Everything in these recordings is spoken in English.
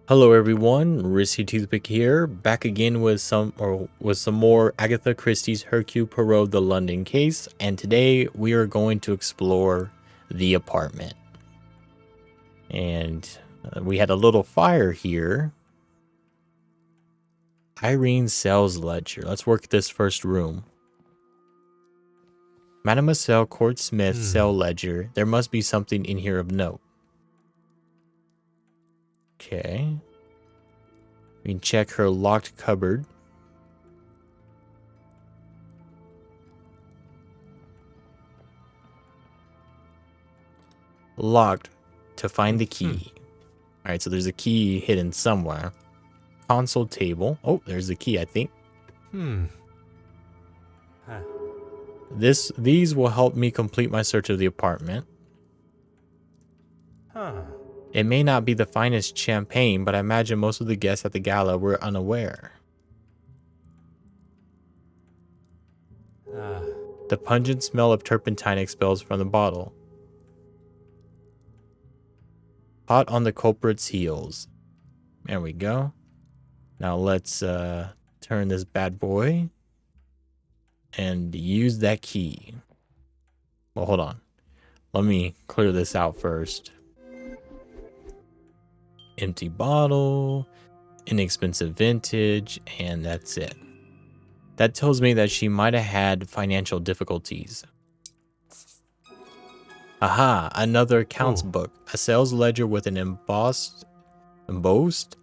Hello everyone, Risky Toothpick here, back again with some more Agatha Christie's Hercule Poirot the London case, and today we are going to explore the apartment. And we had a little fire here. Irene's sales ledger. Let's work this first room. Mademoiselle Court Smith's cell ledger. There must be something in here of note. Okay. We can check her locked cupboard. Locked to find the key. Alright, so there's a key hidden somewhere. Console table. Oh, there's the key, I think. These will help me complete my search of the apartment. It may not be the finest champagne, but I imagine most of the guests at the gala were unaware. The pungent smell of turpentine expels from the bottle. Hot on the culprit's heels. There we go. Now let's turn this bad boy and use that key. Well, hold on. Let me clear this out first. Empty bottle, inexpensive vintage, and that's it. That tells me that she might have had financial difficulties. Aha, another accounts book. A sales ledger with an embossed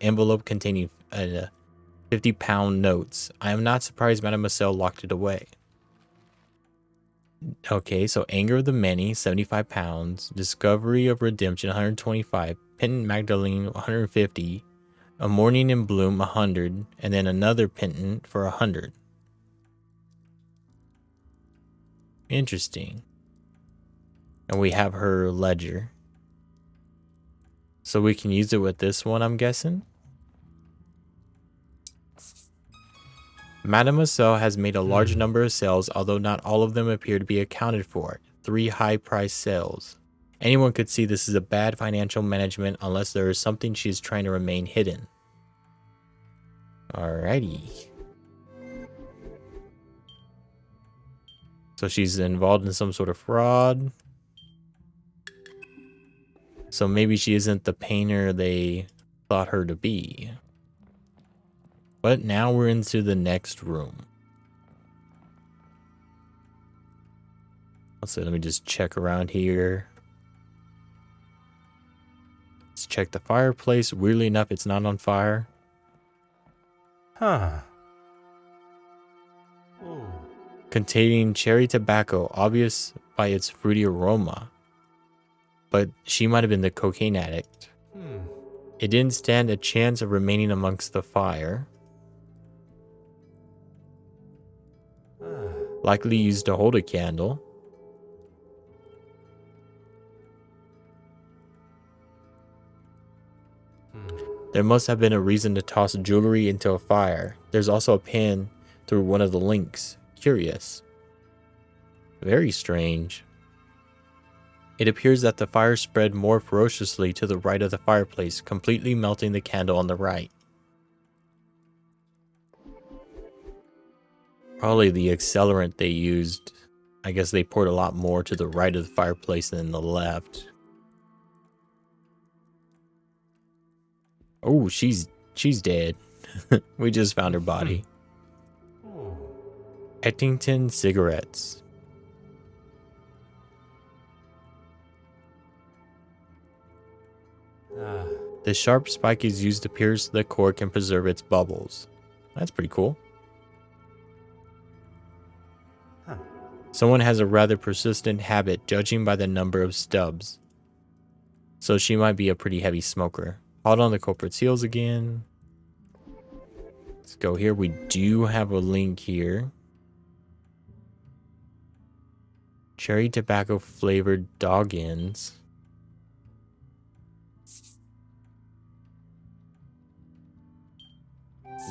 envelope containing 50-pound notes. I am not surprised Mademoiselle locked it away. Okay, so Anger of the Many, 75 pounds. Discovery of Redemption, 125. Pentant Magdalene, 150. A Morning in Bloom, 100. And then another pentant for 100. Interesting. And we have her ledger. So we can use it with this one, I'm guessing. Mademoiselle has made a large number of sales, although not all of them appear to be accounted for. 3 high-priced sales. Anyone could see this is a bad financial management unless there is something she's trying to remain hidden. Alrighty. So she's involved in some sort of fraud. So maybe she isn't the painter they thought her to be. But now we're into the next room. So let me just check around here. Let's check the fireplace. Weirdly enough, it's not on fire. Containing cherry tobacco, obvious by its fruity aroma. But she might have been the cocaine addict. It didn't stand a chance of remaining amongst the fire. Likely used to hold a candle. There must have been a reason to toss jewelry into a fire. There's also a pin through one of the links. Curious. Very strange. It appears that the fire spread more ferociously to the right of the fireplace, completely melting the candle on the right. Probably the accelerant they used. I guess they poured a lot more to the right of the fireplace than the left. Oh, she's dead. We just found her body. Ettington cigarettes. The sharp spike is used to pierce the cork and preserve its bubbles. That's pretty cool. Someone has a rather persistent habit, judging by the number of stubs. So she might be a pretty heavy smoker. Hot on the culprit's heels again. Let's go here. We do have a link here. Cherry tobacco flavored dog ends.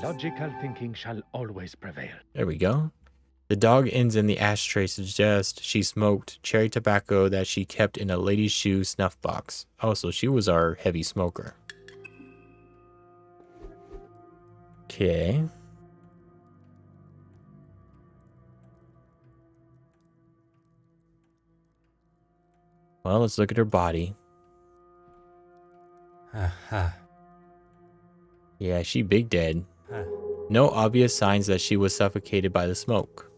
Logical thinking shall always prevail. There we go. The dog ends in the ashtray suggest she smoked cherry tobacco that she kept in a lady's shoe snuff box. Oh, so she was our heavy smoker. Okay. Well, let's look at her body. Yeah, she big dead. No obvious signs that she was suffocated by the smoke.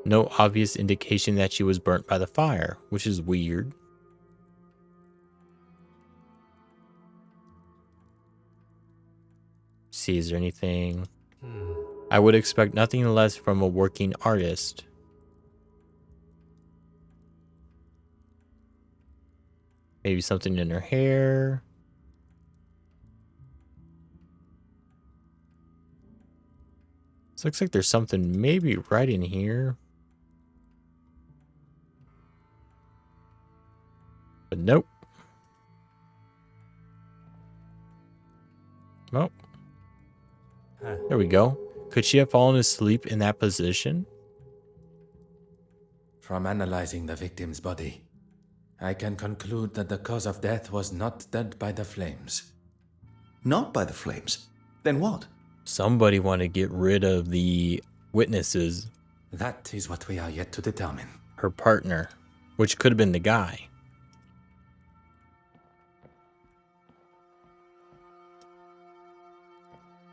No obvious indication that she was burnt by the fire, which is weird. See, is there anything? I would expect nothing less from a working artist. Maybe something in her hair. This looks like there's something maybe right in here. But nope. Nope. There we go. Could she have fallen asleep in that position? From analyzing the victim's body, I can conclude that the cause of death was not dead by the flames. Not by the flames? Then what? Somebody wanted to get rid of the witnesses, That is what we are yet to determine. her partner, which could have been the guy.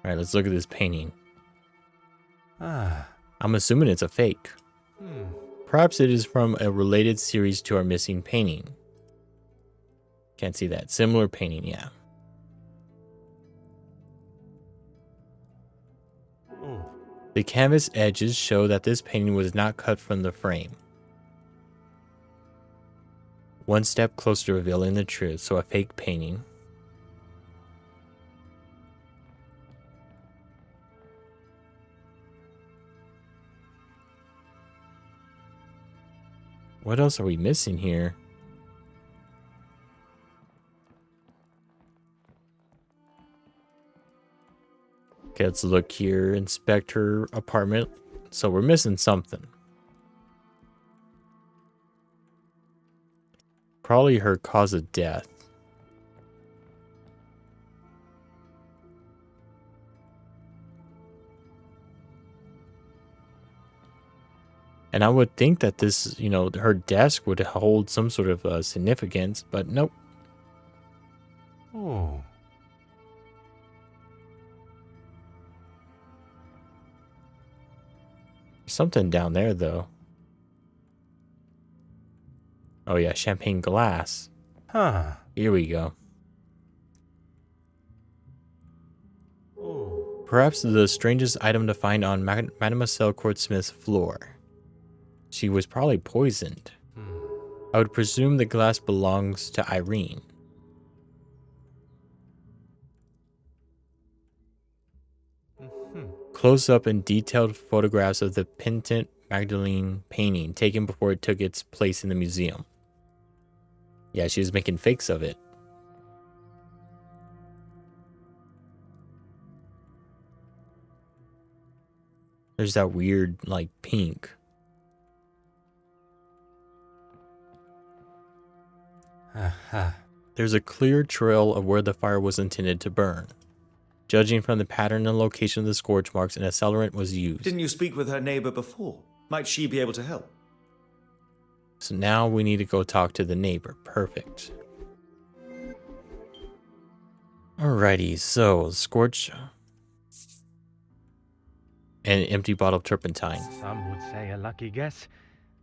All right, let's look at this painting. I'm assuming it's a fake. Perhaps it is from a related series to our missing painting. Can't see that. Similar painting, yeah. The canvas edges show that this painting was not cut from the frame. One step closer to revealing the truth, so a fake painting. What else are we missing here? Okay, let's look here. Inspect her apartment. So we're missing something. Probably her cause of death. And I would think that this, you know, her desk would hold some sort of significance, but nope. Oh. Something down there, though. Oh, yeah, champagne glass. Huh. Here we go. Oh. Perhaps the strangest item to find on Mademoiselle Courtsmith's floor. She was probably poisoned. I would presume the glass belongs to Irene. Close-up and detailed photographs of the Pentant Magdalene painting taken before it took its place in the museum. Yeah, she was making fakes of it. There's that weird, like, pink. There's a clear trail of where the fire was intended to burn. Judging from the pattern and location of the scorch marks, an accelerant was used. Didn't you speak with her neighbor before? Might she be able to help? So now we need to go talk to the neighbor. Perfect. Alrighty, so scorch. An empty bottle of turpentine. Some would say a lucky guess.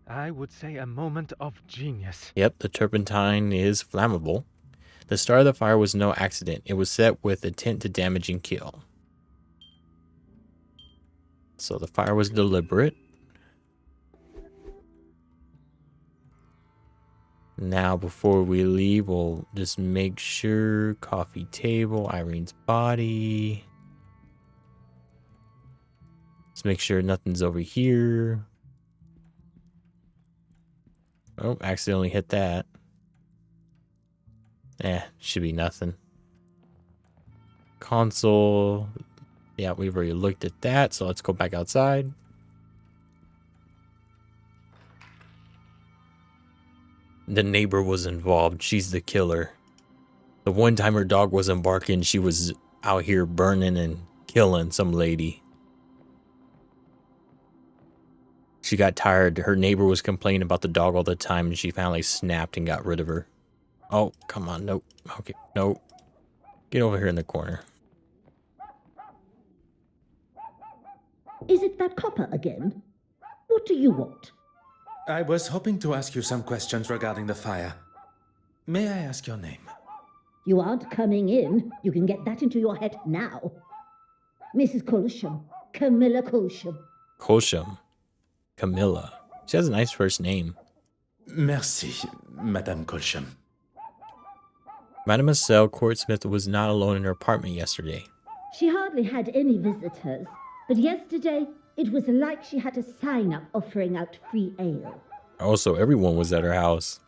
I would say a moment of genius. Yep, the turpentine is flammable. The start of the fire was no accident. It was set with intent to damage and kill. So the fire was deliberate. Now, before we leave, we'll just make sure. Coffee table, Irene's body. Let's make sure nothing's over here. Oh, accidentally hit that. Should be nothing. Console. Yeah, we've already looked at that, so let's go back outside. The neighbor was involved. She's the killer. The one time her dog wasn't barking, she was out here burning and killing some lady. She got tired. Her neighbor was complaining about the dog all the time, and she finally snapped and got rid of her. Oh, come on. Nope. Okay, nope. Get over here in the corner. Is it that copper again? What do you want? I was hoping to ask you some questions regarding the fire. May I ask your name? You aren't coming in. You can get that into your head now. Mrs. Colsham. Camilla Colsham. Colsham. Camilla. She has a nice first name. Merci, Madame Colsham. Mademoiselle Courtsmith was not alone in her apartment yesterday. She hardly had any visitors, but yesterday it was like she had a sign up offering out free ale. Also, everyone was at her house.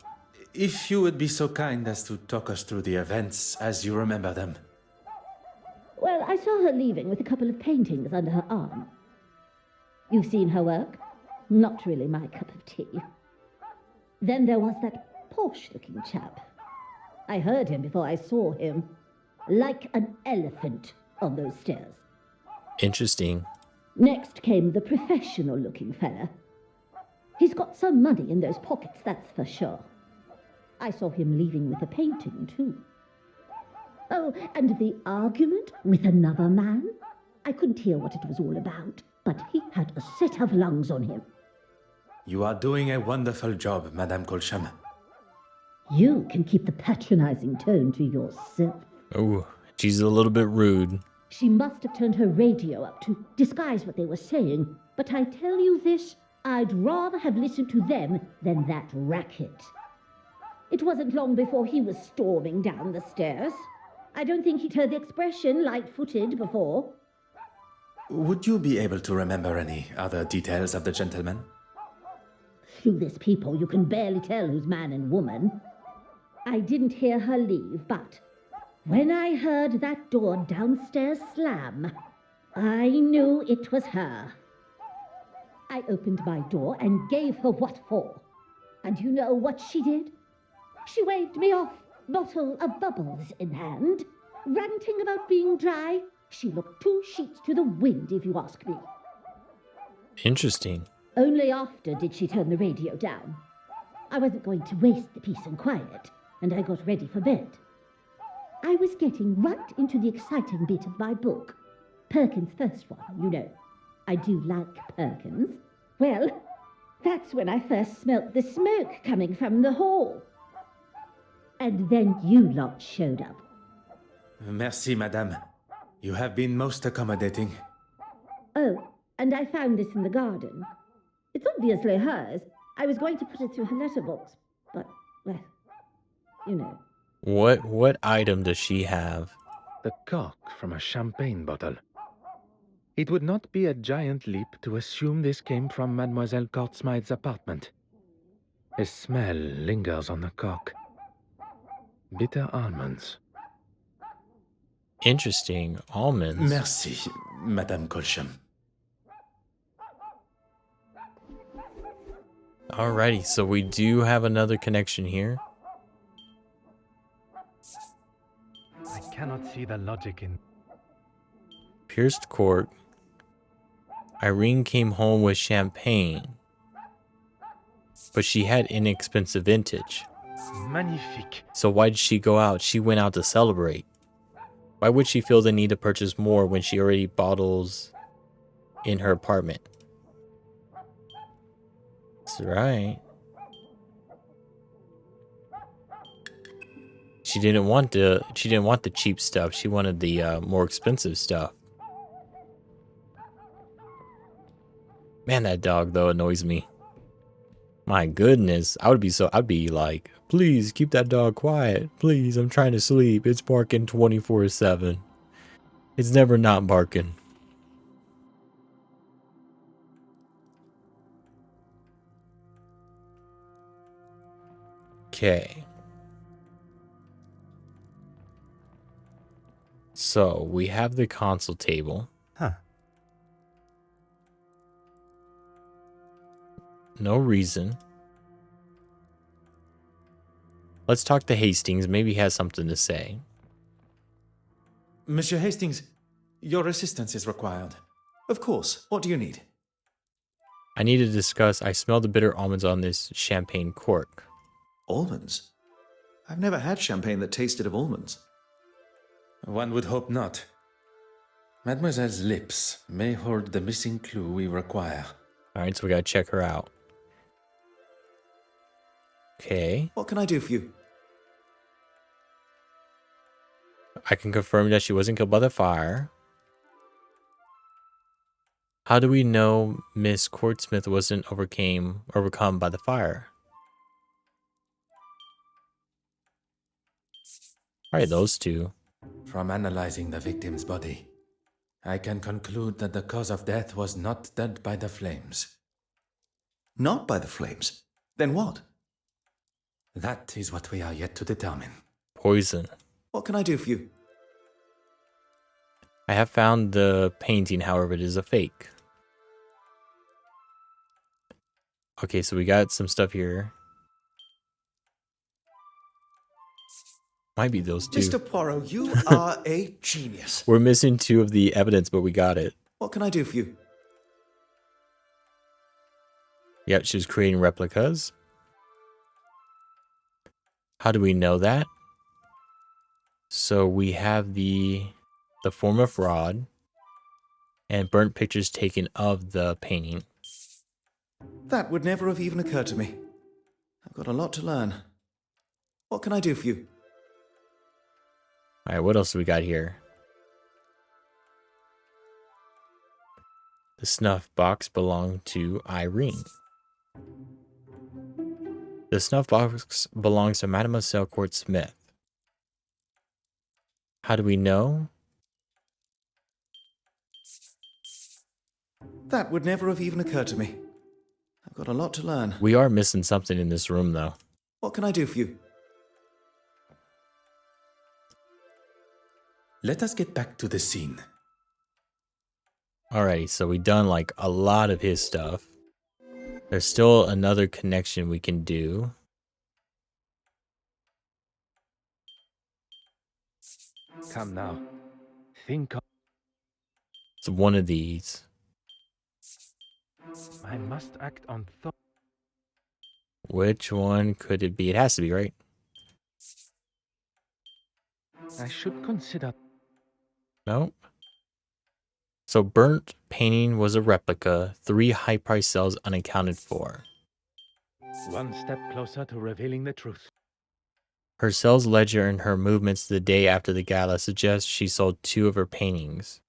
If you would be so kind as to talk us through the events as you remember them. Well, I saw her leaving with a couple of paintings under her arm. You've seen her work? Not really my cup of tea. Then there was that posh-looking chap. I heard him before I saw him. Like an elephant on those stairs. Interesting. Next came the professional-looking fella. He's got some money in those pockets, that's for sure. I saw him leaving with a painting, too. Oh, and the argument with another man? I couldn't hear what it was all about, but he had a set of lungs on him. You are doing a wonderful job, Madame Colsham. You can keep the patronizing tone to yourself. Oh, she's a little bit rude. She must have turned her radio up to disguise what they were saying, but I tell you this, I'd rather have listened to them than that racket. It wasn't long before he was storming down the stairs. I don't think he'd heard the expression light-footed before. Would you be able to remember any other details of the gentleman? Through this peephole, you can barely tell who's man and woman. I didn't hear her leave, but when I heard that door downstairs slam, I knew it was her. I opened my door and gave her what for. And you know what she did? She waved me off, bottle of bubbles in hand, ranting about being dry. She looked 2 sheets to the wind, if you ask me. Interesting. Only after did she turn the radio down. I wasn't going to waste the peace and quiet, and I got ready for bed. I was getting right into the exciting bit of my book. Perkins' first one, you know. I do like Perkins. Well, that's when I first smelt the smoke coming from the hall. And then you lot showed up. Merci, Madame. You have been most accommodating. Oh, and I found this in the garden. It's obviously hers. I was going to put it through her letterbox, but, well, you know. What item does she have? The cork from a champagne bottle. It would not be a giant leap to assume this came from Mademoiselle Courtsmith's apartment. A smell lingers on the cork. Bitter almonds. Interesting. Almonds. Merci, Madame Colsham. Alrighty, so we do have another connection here. I cannot see the logic in... Pierced cork. Irene came home with champagne, but she had inexpensive vintage. Magnifique. So why did she go out? She went out to celebrate. Why would she feel the need to purchase more when she already bottles in her apartment? That's right. She didn't want the cheap stuff. She wanted the more expensive stuff. Man, that dog though annoys me. My goodness, I'd be like, please keep that dog quiet. Please, I'm trying to sleep. It's barking 24/7. It's never not barking. Okay. So we have the console table. Huh. No reason. Let's talk to Hastings. Maybe he has something to say. Monsieur Hastings, your assistance is required. Of course. What do you need? I need to discuss. I smell the bitter almonds on this champagne cork. Almonds? I've never had champagne that tasted of almonds. One would hope not. Mademoiselle's lips may hold the missing clue we require. Alright, so we gotta check her out. Okay. What can I do for you? I can confirm that she wasn't killed by the fire. How do we know Miss Courtsmith wasn't overcome by the fire? Alright, those two. From analyzing the victim's body, I can conclude that the cause of death was not dead by the flames. Not by the flames. Then what? That is what we are yet to determine. Poison. What can I do for you? I have found the painting, however, it is a fake. Okay, so we got some stuff here. Might be those two. Mr. Poirot, you are a genius. We're missing two of the evidence, but we got it. What can I do for you? Yep, she was creating replicas. How do we know that? So we have the form of fraud and burnt pictures taken of the painting. That would never have even occurred to me. I've got a lot to learn. What can I do for you? Alright, what else do we got here? The snuff box belonged to Irene. The snuff box belongs to Mademoiselle Courtsmith. How do we know? That would never have even occurred to me. I've got a lot to learn. We are missing something in this room, though. What can I do for you? Let us get back to the scene. Alrighty, so we done like a lot of his stuff. There's still another connection we can do. Come now. Think of... It's one of these. I must act on thought. Which one could it be? It has to be, right? I should consider... Nope. So burnt painting was a replica. 3 high-priced sales unaccounted for. One step closer to revealing the truth. Her sales ledger and her movements the day after the gala suggest she sold 2 of her paintings.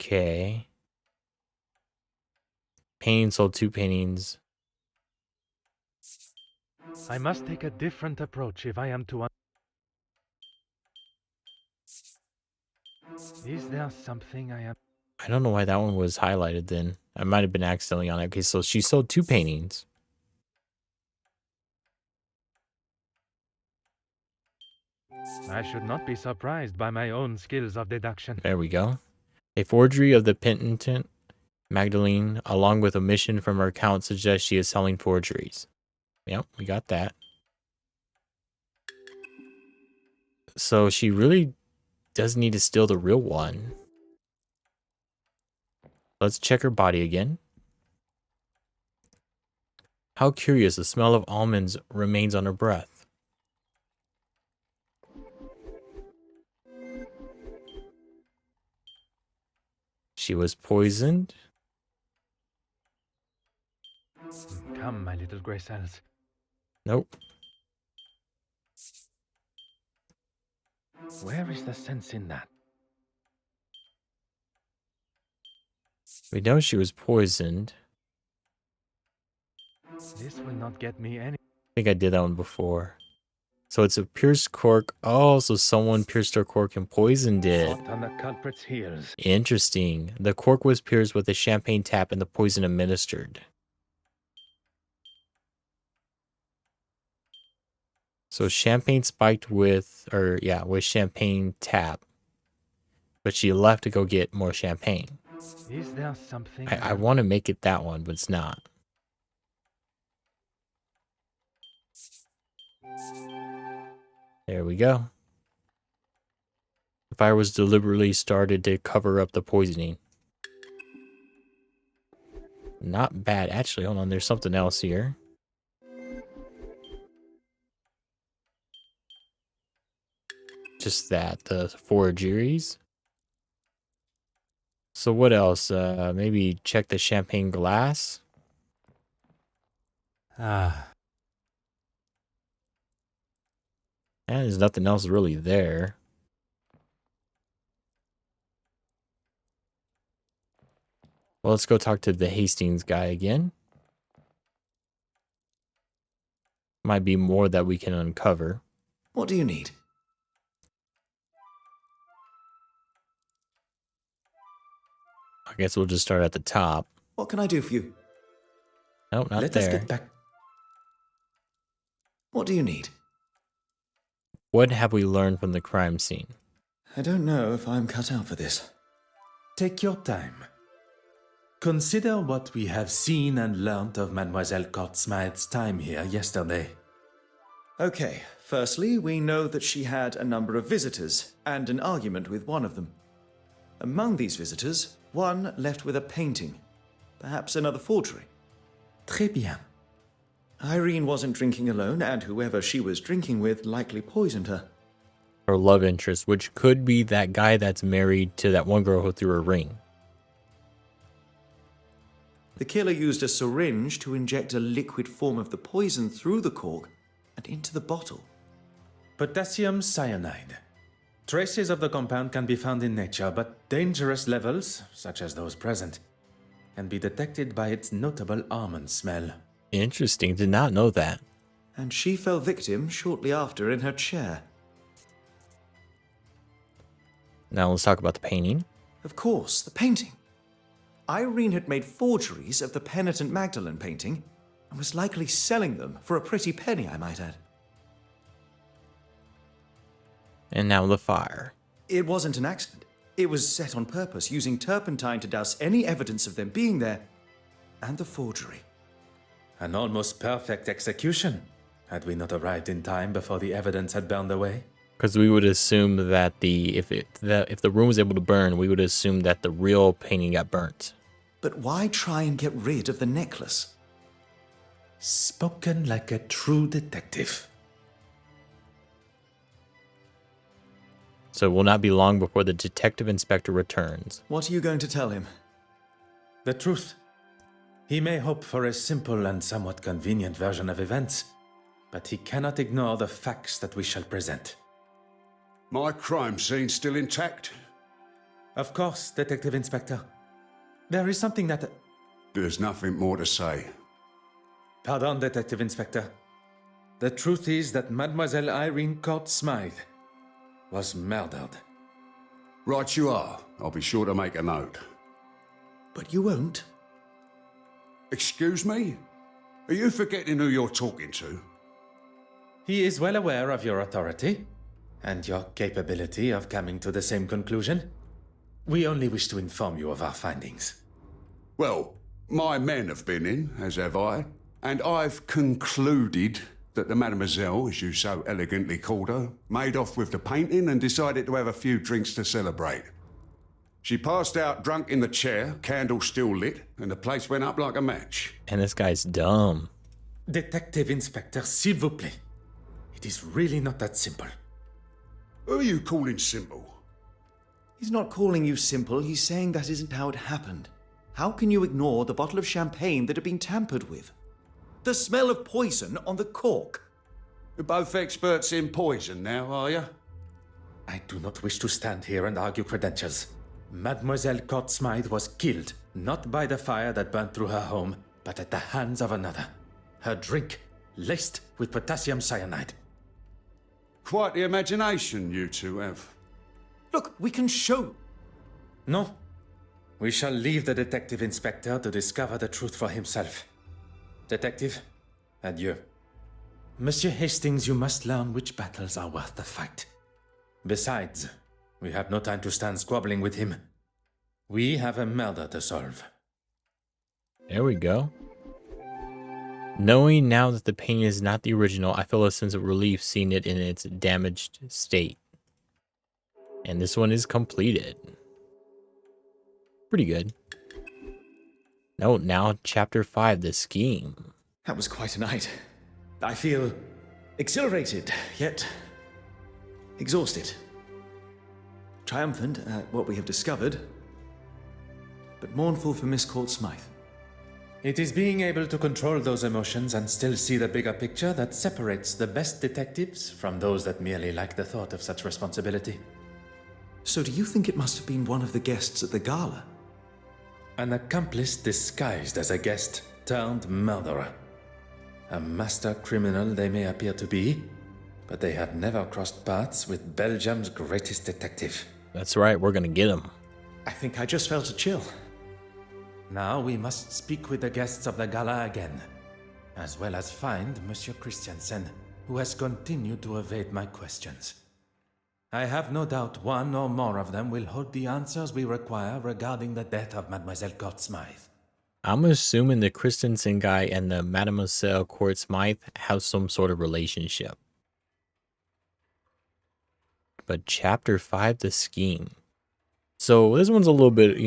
Okay. Painting sold 2 paintings. I must take a different approach if I am to... Is there something I am... I don't know why that one was highlighted then. I might have been accidentally on it. Okay, so she sold 2 paintings. I should not be surprised by my own skills of deduction. There we go. A forgery of the penitent Magdalene, along with omission from her account, suggests she is selling forgeries. Yep, we got that. So she really does need to steal the real one. Let's check her body again. How curious, the smell of almonds remains on her breath. She was poisoned. Come, my little grey cells. Nope. Where is the sense in that? We know she was poisoned. This will not get me any... I think I did that one before. So it's a pierced cork. Oh, so someone pierced her cork and poisoned it. Hot on the culprit's heels. Interesting. The cork was pierced with a champagne tap and the poison administered. So champagne spiked with champagne tap. but she left to go get more champagne. Is there something? I want to make it that one, but it's not. There we go. The fire was deliberately started to cover up the poisoning. Not bad. Actually, hold on. There's something else here. Just that. The forgeries. So what else? Maybe check the champagne glass. Ah, And there's nothing else really there. Well, let's go talk to the Hastings guy again. Might be more that we can uncover. What do you need? I guess we'll just start at the top. What can I do for you? Nope, not let us there. get back. What do you need? What have we learned from the crime scene? I don't know if I'm cut out for this. Take your time. Consider what we have seen and learnt of Mademoiselle Court-Smythe's time here yesterday. Okay, firstly, we know that she had a number of visitors and an argument with one of them. Among these visitors, one left with a painting. Perhaps another forgery. Très bien. Irene wasn't drinking alone, and whoever she was drinking with likely poisoned her. Her love interest, which could be that guy that's married to that one girl who threw a ring. The killer used a syringe to inject a liquid form of the poison through the cork and into the bottle. Potassium cyanide. Traces of the compound can be found in nature, but dangerous levels, such as those present, can be detected by its notable almond smell. Interesting, did not know that. And she fell victim shortly after in her chair. Now let's talk about the painting. Of course, the painting. Irene had made forgeries of the Penitent Magdalene painting and was likely selling them for a pretty penny, I might add. And now the fire. It wasn't an accident. It was set on purpose, using turpentine to douse any evidence of them being there, and the forgery. An almost perfect execution, had we not arrived in time before the evidence had burned away. Because we would assume that if the room was able to burn, we would assume that the real painting got burnt. But why try and get rid of the necklace? Spoken like a true detective. So it will not be long before the detective inspector returns. What are you going to tell him? The truth. He may hope for a simple and somewhat convenient version of events, but he cannot ignore the facts that we shall present. My crime scene still intact? Of course, Detective Inspector. There is something that... There's nothing more to say. Pardon, Detective Inspector. The truth is that Mademoiselle Irene Court-Smythe was murdered. Right you are. I'll be sure to make a note. But you won't. Excuse me? Are you forgetting who you're talking to? He is well aware of your authority and your capability of coming to the same conclusion. We only wish to inform you of our findings. Well, my men have been in, as have I, and I've concluded that the mademoiselle, as you so elegantly called her, made off with the painting and decided to have a few drinks to celebrate. She passed out drunk in the chair, candle still lit, and the place went up like a match. And this guy's dumb. Detective Inspector, s'il vous plaît. It is really not that simple. Who are you calling simple? He's not calling you simple, he's saying that isn't how it happened. How can you ignore the bottle of champagne that had been tampered with? The smell of poison on the cork. You're both experts in poison now, are you? I do not wish to stand here and argue credentials. Mademoiselle Court-Smythe was killed, not by the fire that burnt through her home, but at the hands of another. Her drink, laced with potassium cyanide. Quite the imagination you two have. Look, we can show. No. We shall leave the Detective Inspector to discover the truth for himself. Detective, adieu. Monsieur Hastings, you must learn which battles are worth the fight. Besides, We have no time to stand squabbling with him. We have a murder to solve. There we go. Knowing now that the painting is not the original, I feel a sense of relief seeing it in its damaged state. And this one is completed. Pretty good. Now chapter 5, the scheme. That was quite a night. I feel exhilarated, yet exhausted. Triumphant at what we have discovered, but mournful for Miss Court Smythe. It is being able to control those emotions and still see the bigger picture that separates the best detectives from those that merely like the thought of such responsibility. So do you think it must have been one of the guests at the gala? An accomplice disguised as a guest turned murderer. A master criminal they may appear to be, but they have never crossed paths with Belgium's greatest detective. That's right, we're gonna get him. I think I just felt a chill. Now we must speak with the guests of the gala again, as well as find Monsieur Christiansen, who has continued to evade my questions. I have no doubt one or more of them will hold the answers we require regarding the death of Mademoiselle Court Smythe. I'm assuming the Christensen guy and the Mademoiselle Court Smythe have some sort of relationship. But chapter 5, the scheme. So this one's a little bit,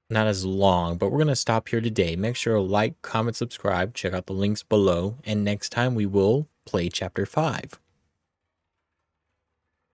not as long, but we're going to stop here today. Make sure to like, comment, subscribe, check out the links below, and next time we will play chapter 5.